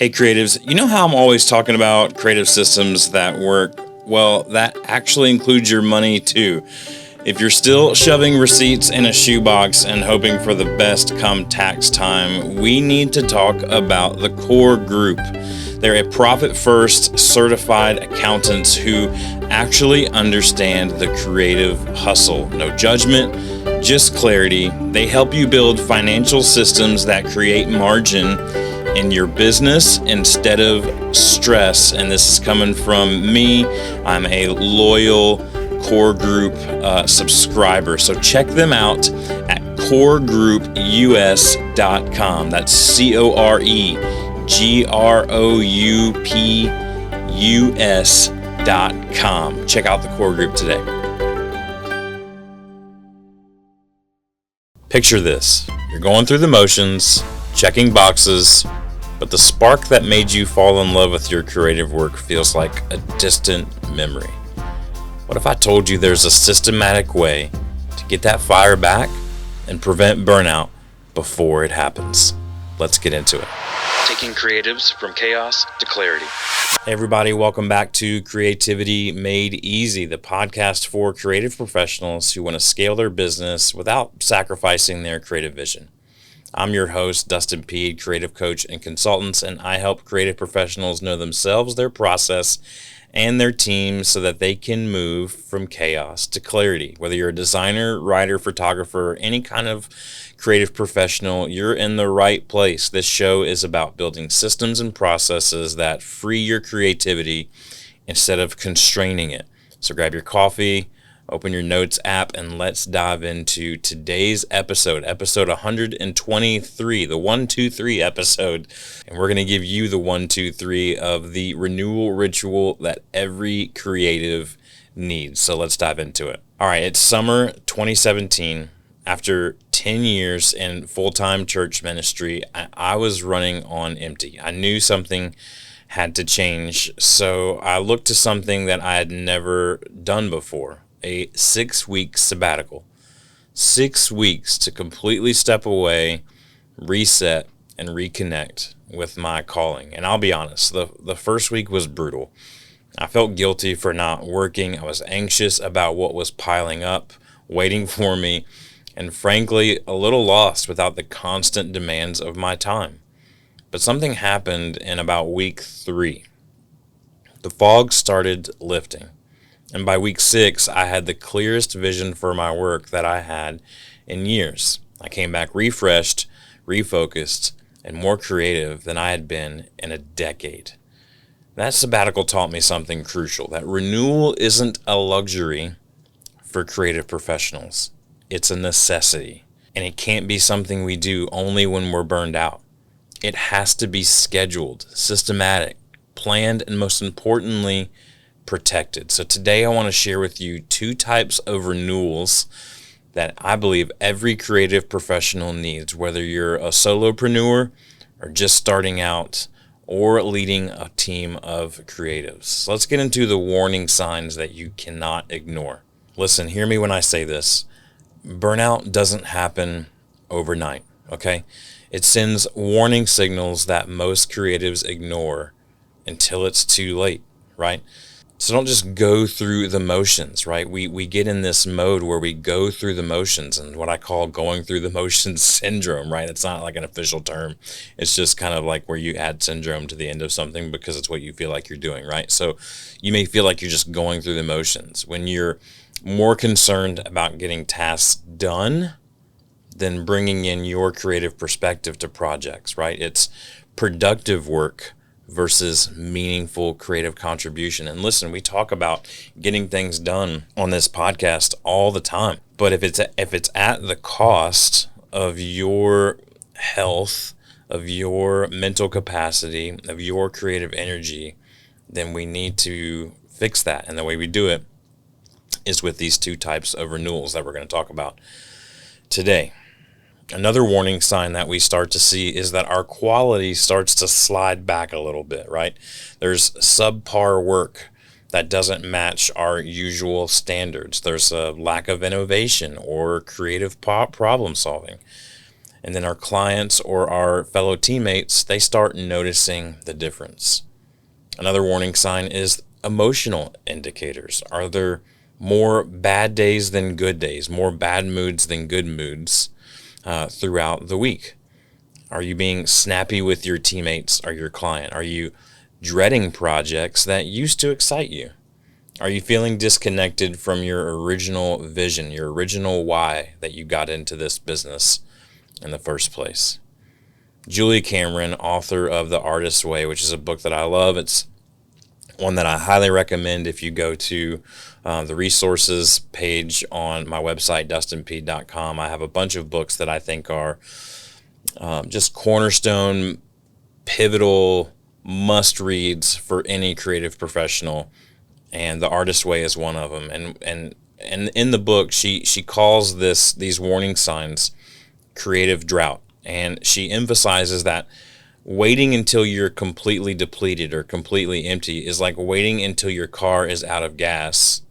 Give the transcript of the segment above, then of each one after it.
Hey creatives, you know how I'm always talking about creative systems that work? Well, that actually includes your money too. If you're still shoving receipts in a shoebox and hoping for the best come tax time, we need to talk about the core group. They're a profit-first certified accountants who actually understand the creative hustle. No judgment, just clarity. They help you build financial systems that create margin in your business instead of stress. And this is coming from me. I'm a loyal core group subscriber. So check them out at coregroup.us.com. That's coregroup.us.com. Check out the core group today. Picture this. You're going through the motions, checking boxes, but the spark that made you fall in love with your creative work feels like a distant memory. What if I told you there's a systematic way to get that fire back and prevent burnout before it happens? Let's get into it. Taking creatives from chaos to clarity. Hey everybody, welcome back to Creativity Made Easy, the podcast for creative professionals who want to scale their business without sacrificing their creative vision. I'm your host, Dustin Peed, creative coach and consultant, and I help creative professionals know themselves, their process, and their teams so that they can move from chaos to clarity. Whether you're a designer, writer, photographer, any kind of creative professional, you're in the right place. This show is about building systems and processes that free your creativity instead of constraining it. So grab your coffee, open your notes app, and let's dive into today's episode 123, the 123 episode. And we're going to give you the 123 of the renewal ritual that every creative needs. So let's dive into it. All right, it's summer 2017. After 10 years in full-time church ministry, I was running on empty. I knew something had to change, so I looked to something that I had never done before. A 6-week sabbatical. 6 weeks to completely step away, reset, and reconnect with my calling. And I'll be honest, the first week was brutal. I felt guilty for not working. I was anxious about what was piling up, waiting for me, and frankly, a little lost without the constant demands of my time. But something happened in about week 3. The fog started lifting. And by week 6, I had the clearest vision for my work that I had in years. I came back refreshed, refocused, and more creative than I had been in a decade. That sabbatical taught me something crucial, that renewal isn't a luxury for creative professionals. It's a necessity. And it can't be something we do only when we're burned out. It has to be scheduled, systematic, planned, and most importantly, protected. So today I want to share with you 2 types of renewals that I believe every creative professional needs, whether you're a solopreneur or just starting out or leading a team of creatives. So let's get into the warning signs that you cannot ignore. Listen, hear me when I say this. Burnout doesn't happen overnight, okay? It sends warning signals that most creatives ignore until it's too late, right? So don't just go through the motions, right? We get in this mode where we go through the motions, and what I call going through the motions syndrome, right? It's not like an official term. It's just kind of like where you add syndrome to the end of something because it's what you feel like you're doing, right? So you may feel like you're just going through the motions when you're more concerned about getting tasks done than bringing in your creative perspective to projects, right? It's productive work versus meaningful creative contribution. And listen, we talk about getting things done on this podcast all the time. But if it's at the cost of your health, of your mental capacity, of your creative energy, then we need to fix that. And the way we do it is with these 2 types of renewals that we're going to talk about today. Another warning sign that we start to see is that our quality starts to slide back a little bit, right? There's subpar work that doesn't match our usual standards. There's a lack of innovation or creative problem solving. And then our clients or our fellow teammates, they start noticing the difference. Another warning sign is emotional indicators. Are there more bad days than good days, more bad moods than good moods throughout the week? Are you being snappy with your teammates or your client? Are you dreading projects that used to excite you? Are you feeling disconnected from your original vision, your original why that you got into this business in the first place? Julia Cameron, author of The Artist's Way, which is a book that I love. It's one that I highly recommend if you go to the resources page on my website, dustinp.com. I have a bunch of books that I think are just cornerstone, pivotal must-reads for any creative professional, and The Artist's Way is one of them. And in the book, she calls these warning signs creative drought, and she emphasizes that waiting until you're completely depleted or completely empty is like waiting until your car is out of gas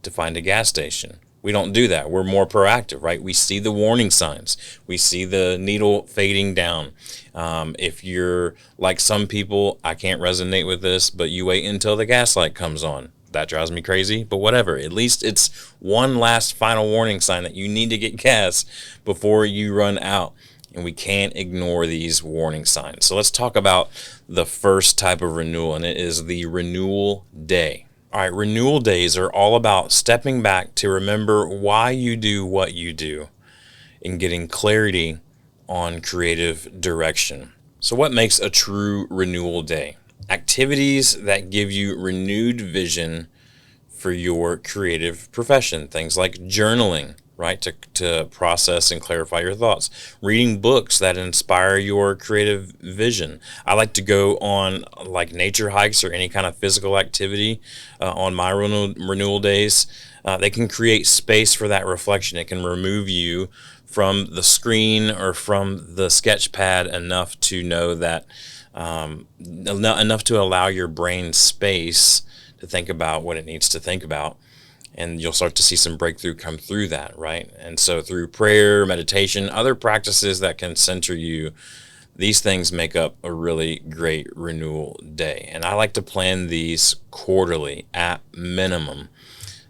to find a gas station. We don't do that. We're more proactive, right? We see the warning signs. We see the needle fading down. If you're like some people, I can't resonate with this, but you wait until the gas light comes on. That drives me crazy, but whatever. At least it's one last final warning sign that you need to get gas before you run out. And we can't ignore these warning signs. So let's talk about the first type of renewal, and it is the renewal day. All right, renewal days are all about stepping back to remember why you do what you do and getting clarity on creative direction. So what makes a true renewal day? Activities that give you renewed vision for your creative profession. Things like journaling, right, to process and clarify your thoughts. Reading books that inspire your creative vision. I like to go on like nature hikes or any kind of physical activity on my renewal days. They can create space for that reflection. It can remove you from the screen or from the sketch pad enough to know that enough to allow your brain space to think about what it needs to think about. And you'll start to see some breakthrough come through that, right? And so through prayer, meditation, other practices that can center you, these things make up a really great renewal day. And I like to plan these quarterly at minimum.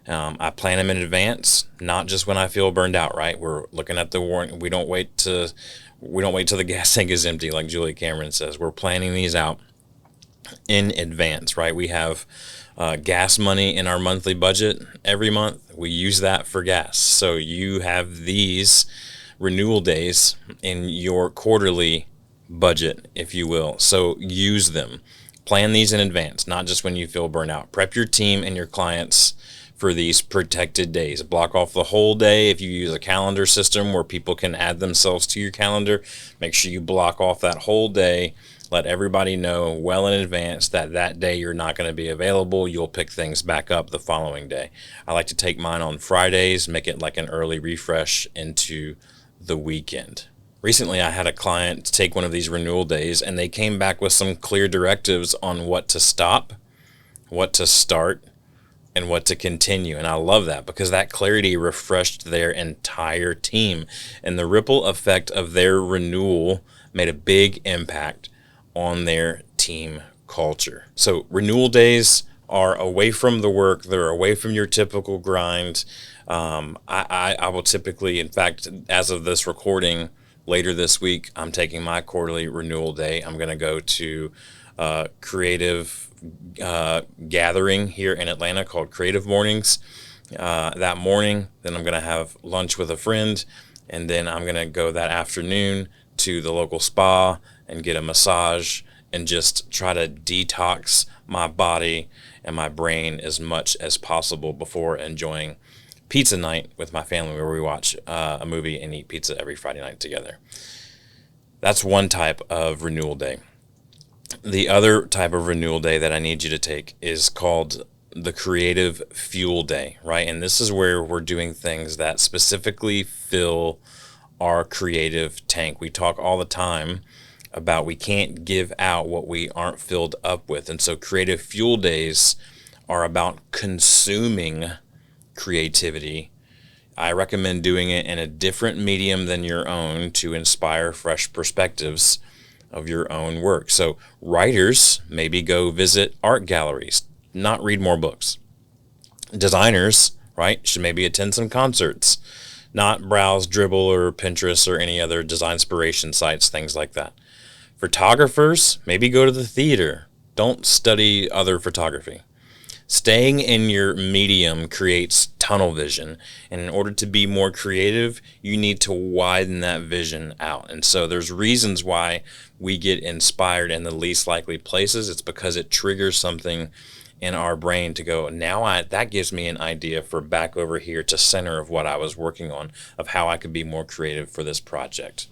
I plan them in advance, not just when I feel burned out, right? We're looking at the warning. We don't wait till the gas tank is empty, like Julia Cameron says. We're planning these out in advance, right? We have gas money in our monthly budget every month. We use that for gas. So you have these renewal days in your quarterly budget, if you will. So use them. Plan these in advance, not just when you feel burnout. Prep your team and your clients for these protected days. Block off the whole day. If you use a calendar system where people can add themselves to your calendar, make sure you block off that whole day. Let everybody know well in advance that day you're not going to be available. You'll pick things back up the following day. I like to take mine on Fridays, make it like an early refresh into the weekend. Recently, I had a client take one of these renewal days, and they came back with some clear directives on what to stop, what to start, and what to continue. And I love that because that clarity refreshed their entire team, and the ripple effect of their renewal made a big impact on their team culture. So renewal days are away from the work. They're away from your typical grind. I will typically, in fact, as of this recording, later this week, I'm taking my quarterly renewal day. I'm going to go to a creative gathering here in Atlanta called Creative Mornings that morning. Then I'm going to have lunch with a friend, and then I'm going to go that afternoon to the local spa and get a massage and just try to detox my body and my brain as much as possible before enjoying pizza night with my family, where we watch a movie and eat pizza every Friday night together. That's one type of renewal day. The other type of renewal day that I need you to take is called the creative fuel day, right? And this is where we're doing things that specifically fill our creative tank. We talk all the time about we can't give out what we aren't filled up with. And so creative fuel days are about consuming creativity I recommend doing it in a different medium than your own to inspire fresh perspectives of your own work. So writers, maybe go visit art galleries, not read more books. Designers, right, should maybe attend some concerts, not browse Dribble or Pinterest or any other design inspiration sites, things like that. Photographers, maybe go to the theater. Don't study other photography. Staying in your medium creates tunnel vision. And in order to be more creative, you need to widen that vision out. And so there's reasons why we get inspired in the least likely places. It's because it triggers something in our brain to go, that gives me an idea for back over here to center of what I was working on, of how I could be more creative for this project.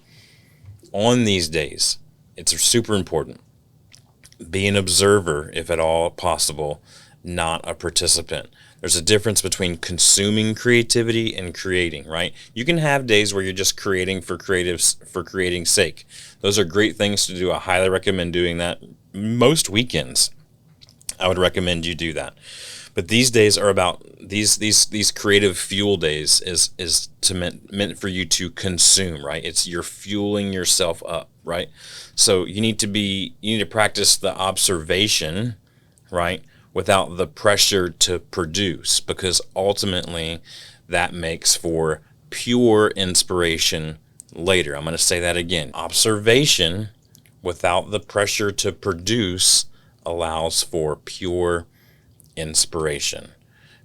On these days, it's super important. Be an observer, if at all possible, not a participant. There's a difference between consuming creativity and creating, right? You can have days where you're just creating for creating's sake. Those are great things to do. I highly recommend doing that. Most weekends, I would recommend you do that. But these days are about these creative fuel days is meant for you to consume, right? It's you're fueling yourself up, right? So you need to practice the observation, right? Without the pressure to produce, because ultimately that makes for pure inspiration later. I'm going to say that again. Observation without the pressure to produce allows for pure inspiration.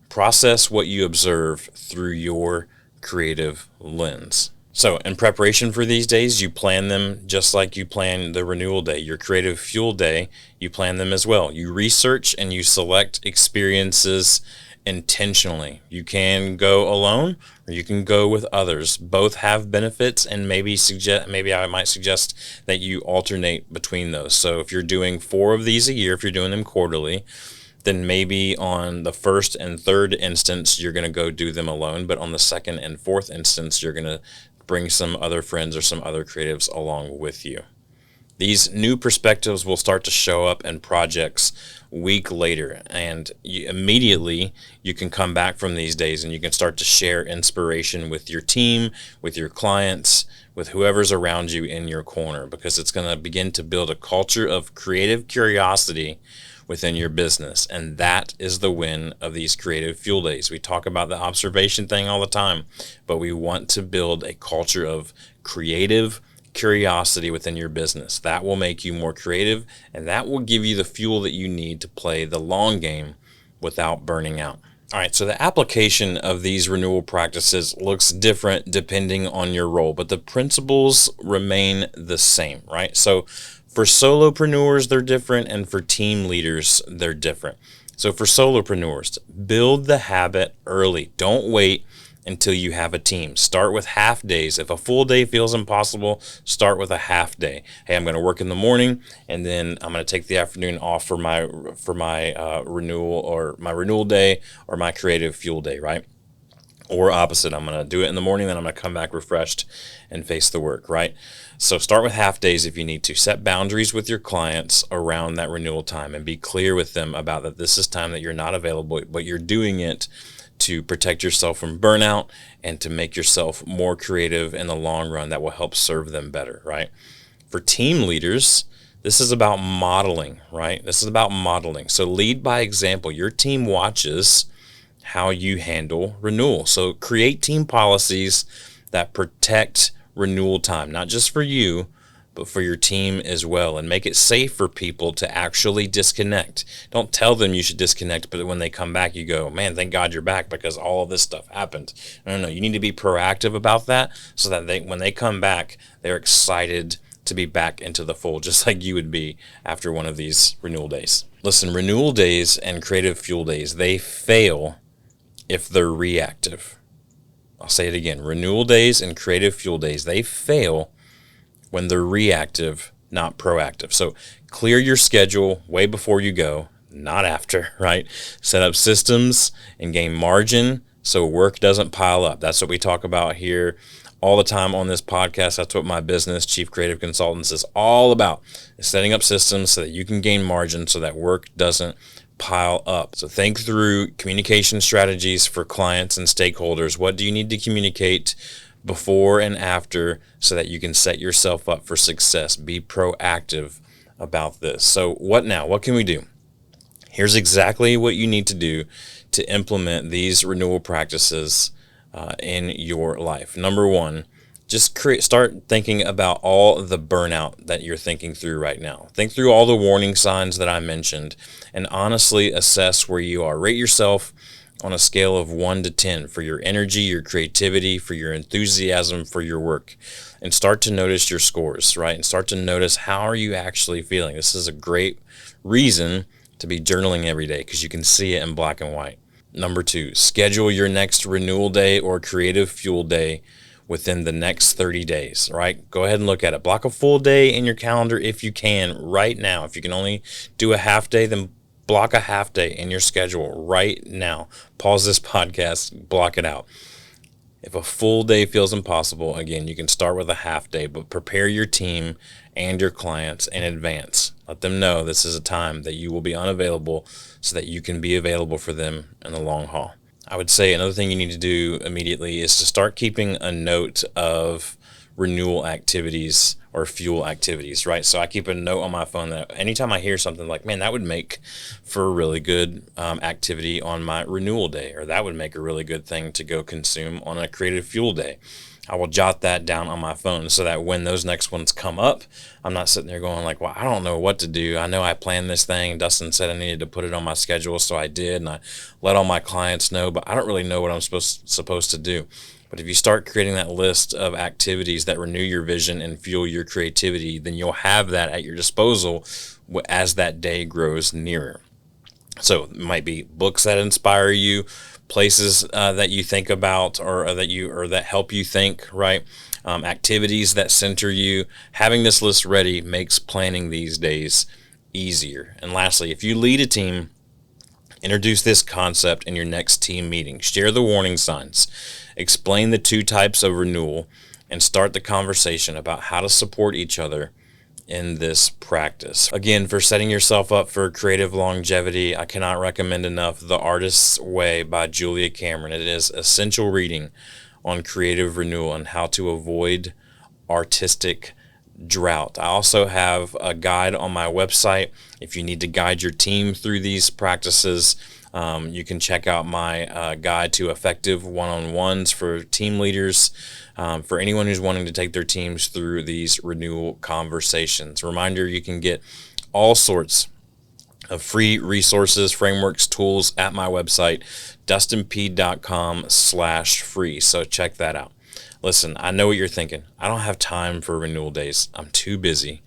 Process what you observe through your creative lens. So in preparation for these days, you plan them just like you plan the renewal day, your creative fuel day, you plan them as well. You research and you select experiences intentionally. You can go alone or you can go with others. Both have benefits, and maybe I might suggest that you alternate between those. So if you're doing 4 of these a year, if you're doing them quarterly, then maybe on the first and third instance, you're going to go do them alone. But on the second and fourth instance, you're going to bring some other friends or some other creatives along with you. These new perspectives will start to show up in projects week later, and immediately you can come back from these days and you can start to share inspiration with your team, with your clients, with whoever's around you in your corner, because it's going to begin to build a culture of creative curiosity within your business. And that is the win of these creative fuel days. We talk about the observation thing all the time, but we want to build a culture of creative curiosity within your business. That will make you more creative, and that will give you the fuel that you need to play the long game without burning out. All right, so the application of these renewal practices looks different depending on your role, but the principles remain the same, right? So for solopreneurs, they're different, and for team leaders, they're different. So for solopreneurs, build the habit early. Don't wait until you have a team. Start with half days. If a full day feels impossible, start with a half day. Hey, I'm going to work in the morning, and then I'm going to take the afternoon off for my renewal day or my creative fuel day, right? Or opposite, I'm going to do it in the morning, then I'm going to come back refreshed and face the work, right? So start with half days if you need to. Set boundaries with your clients around that renewal time and be clear with them about that this is time that you're not available, but you're doing it to protect yourself from burnout and to make yourself more creative in the long run. That will help serve them better, right? For team leaders, this is about modeling, right? This is about modeling. So lead by example. Your team watches how you handle renewal. So create team policies that protect renewal time, not just for you, but for your team as well, and make it safe for people to actually disconnect. Don't tell them you should disconnect, but when they come back, you go, man, thank God you're back because all of this stuff happened. No, you need to be proactive about that so that when they come back, they're excited to be back into the fold, just like you would be after one of these renewal days. Listen, renewal days and creative fuel days, they fail if they're reactive. I'll say it again. Renewal days and creative fuel days, they fail when they're reactive, not proactive. So clear your schedule way before you go, not after, right? Set up systems and gain margin so work doesn't pile up. That's what we talk about here all the time on this podcast. That's what my business, Chief Creative Consultants, is all about, is setting up systems so that you can gain margin so that work doesn't pile up. So think through communication strategies for clients and stakeholders. What do you need to communicate before and after so that you can set yourself up for success? Be proactive about this. So what now? What can we do? Here's exactly what you need to do to implement these renewal practices in your life. Number one, just start thinking about all the burnout that you're thinking through right now. Think through all the warning signs that I mentioned and honestly assess where you are. Rate yourself on a scale of 1 to 10 for your energy, your creativity, for your enthusiasm for your work, and start to notice your scores, right? And start to notice how are you actually feeling. This is a great reason to be journaling every day because you can see it in black and white. Number 2, schedule your next renewal day or creative fuel day within the next 30 days, right? Go ahead and look at it. Block a full day in your calendar if you can right now. If you can only do a half day, then block a half day in your schedule right now. Pause this podcast, block it out. If a full day feels impossible, again, you can start with a half day, but prepare your team and your clients in advance. Let them know this is a time that you will be unavailable so that you can be available for them in the long haul. I would say another thing you need to do immediately is to start keeping a note of renewal activities or fuel activities, right? So I keep a note on my phone that anytime I hear something like, man, that would make for a really good activity on my renewal day, or that would make a really good thing to go consume on a creative fuel day. I will jot that down on my phone so that when those next ones come up, I'm not sitting there going like, well, I don't know what to do. I know I planned this thing. Dustin said I needed to put it on my schedule, so I did, and I let all my clients know, but I don't really know what I'm supposed to do. But if you start creating that list of activities that renew your vision and fuel your creativity, then you'll have that at your disposal as that day grows nearer. So it might be books that inspire you, places that you think about or that help you think, right? Activities that center you. Having this list ready makes planning these days easier. And lastly, if you lead a team, introduce this concept in your next team meeting. Share the warning signs. Explain the 2 types of renewal and start the conversation about how to support each other in this practice. Again, for setting yourself up for creative longevity, I cannot recommend enough The Artist's Way by Julia Cameron. It is essential reading on creative renewal and how to avoid artistic drought. I also have a guide on my website. If you need to guide your team through these practices, you can check out my guide to effective one-on-ones for team leaders, for anyone who's wanting to take their teams through these renewal conversations. Reminder, you can get all sorts of free resources, frameworks, tools at my website, dustinp.com/free. So check that out. Listen, I know what you're thinking. I don't have time for renewal days. I'm too busy.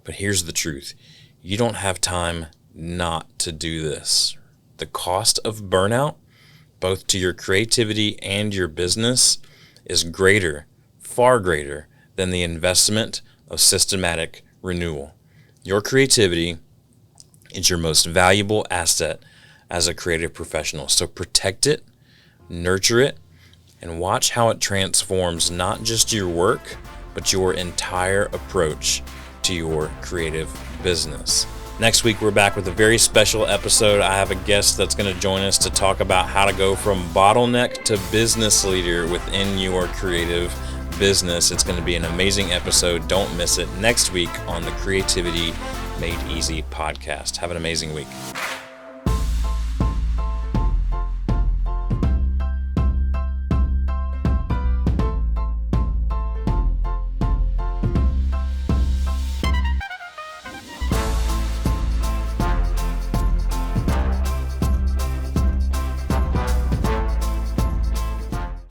But here's the truth. You don't have time not to do this. The cost of burnout, both to your creativity and your business, is greater, far greater than the investment of systematic renewal. Your creativity is your most valuable asset as a creative professional. So protect it, nurture it, and watch how it transforms not just your work, but your entire approach to your creative business. Next week, we're back with a very special episode. I have a guest that's going to join us to talk about how to go from bottleneck to business leader within your creative business. It's going to be an amazing episode. Don't miss it next week on the Creativity Made Easy podcast. Have an amazing week.